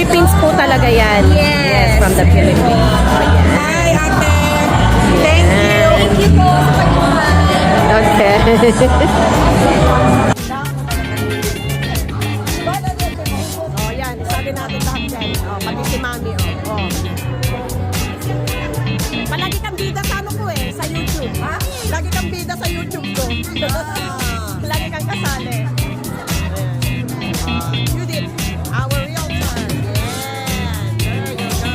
Philippines po talaga yan. Yes. From the Philippines. Ayan. Hi, ate. Thank you. Thank you po sa pag-invite. Okay. Oh, yan. Sabi natin lahat dyan. Oh, pati si Mami. Oh. Palagi kang bida sa ano ko sa YouTube. Ha? Lagi kang bida sa YouTube ko. Lagi kang kasali. Judith, our realtor. Yeah. There you go.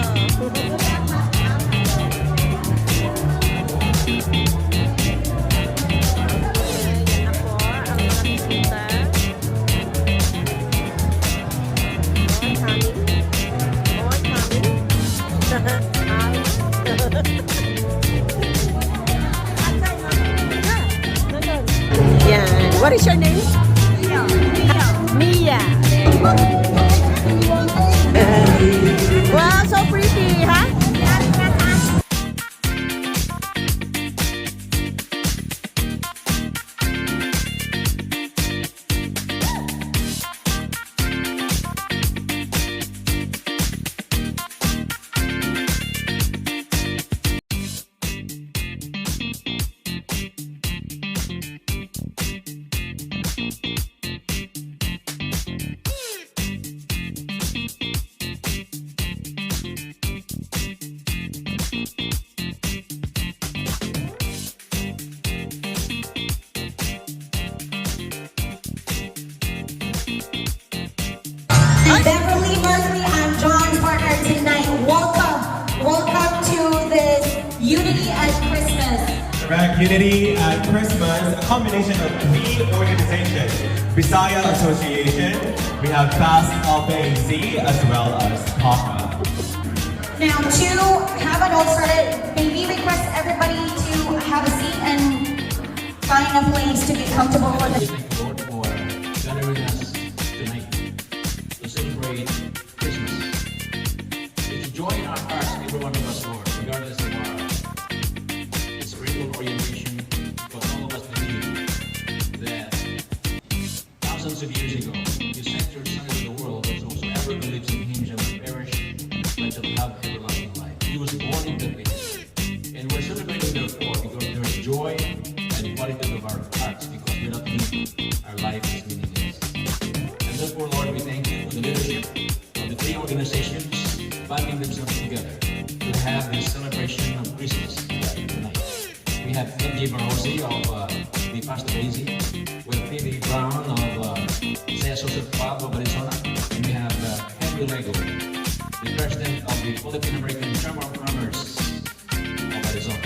Yan na po ang mga bisita. Yan. What is your name? Mia. Wow, so pretty, huh? Beverly Markley, I'm John's partner tonight. Welcome to this Unity at Christmas. Correct. Unity at Christmas, a combination of three organizations. Bisaya Association, we have Fast AZ, as well as PACA. Now, to have it all started, may we request everybody to have a seat and find a place to get comfortable for the... Thank the Lord for gathering us tonight to celebrate Christmas. It's a joy in our hearts, every one of us, Lord, regardless of our spiritual orientation, because all of us believe that thousands of years ago, you sent your Son into the world, that whosoever believes in him shall not perish, but shall have everlasting life. He was born in Bethlehem, and we're celebrating therefore because there is joy and quality of our hearts, because without him, our life is meaningless. And therefore, Lord, we thank you for the leadership of the three organizations banding themselves together to have this celebration of Christmas tonight. We have MJ Barrosi of the Pastor Daisy, we have Phoebe Brown of Isaiah Social Club of Arizona, and we have Henry Lego, the president of the Philippine American Chamber of Commerce of Arizona.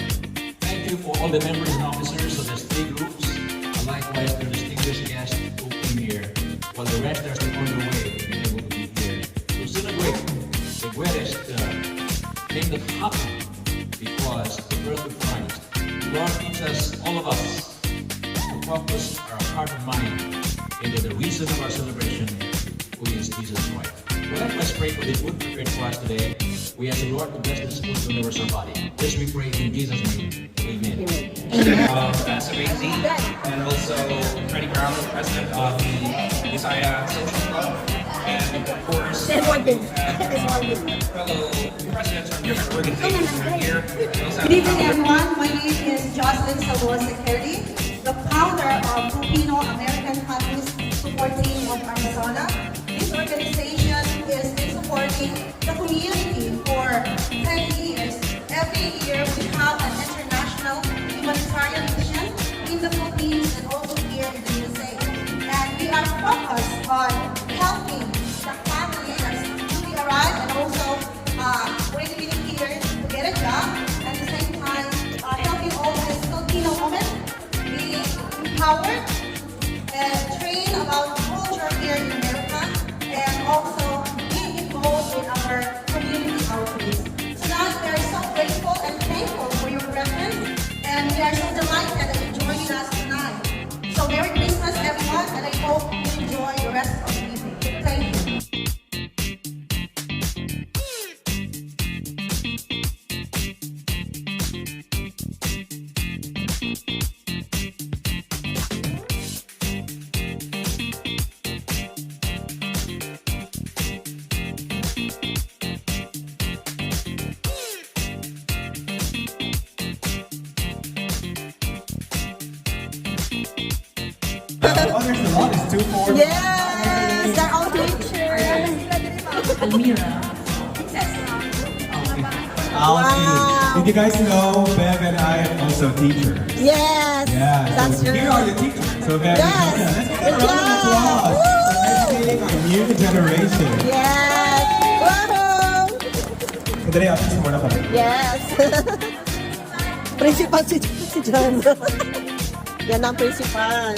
Thank you for all the members and officers of these three groups, and likewise the distinguished guests who came here, while the rest are still on their way to be able to be here to celebrate the greatest thing that happened, because the birth of Christ. Lord, teach us, all of us, to focus our heart and mind into the reason of our celebration, who is Jesus Christ. Well, let us pray for the food prepared for us today. We ask the Lord to bless this food to deliver somebody. This we pray in Jesus' name. Amen. Pastor AZ, and also Freddie Brown, president of the Isaiah Social Club, and of course, we have fellow presidents from different organizations who are here. Good evening, everyone. My name is Jocelyn Salua Security, the founder of Filipino American Families Support Team of Arizona. This organization has been supporting the community for 10 years. Every year we have an international humanitarian mission in the Philippines and also here in the USA. And we are focused on helping the family that's newly arrived and also going to be here to get a job. At the same time, helping all these Filipino women be empowered and train about culture here in America, and also be involved in our community outreach. Tonight, we are so grateful and thankful for your presence, and we are so delighted that you're joining us tonight. So Merry Christmas, everyone, and I hope you enjoy the rest of the evening. Thank you. Oh, there's a lot. It's 2, 4. Yes, they're all teachers. Wow. Did you guys know Bev and I are also teachers? Yes, Yeah, that's so true. here are the teachers. So Bev, Yes. let's give a Good round of applause for educating our new generation. Yes. Woohoo! Kadali, after muna kami. Yes. Principal si John. Yan ang principal.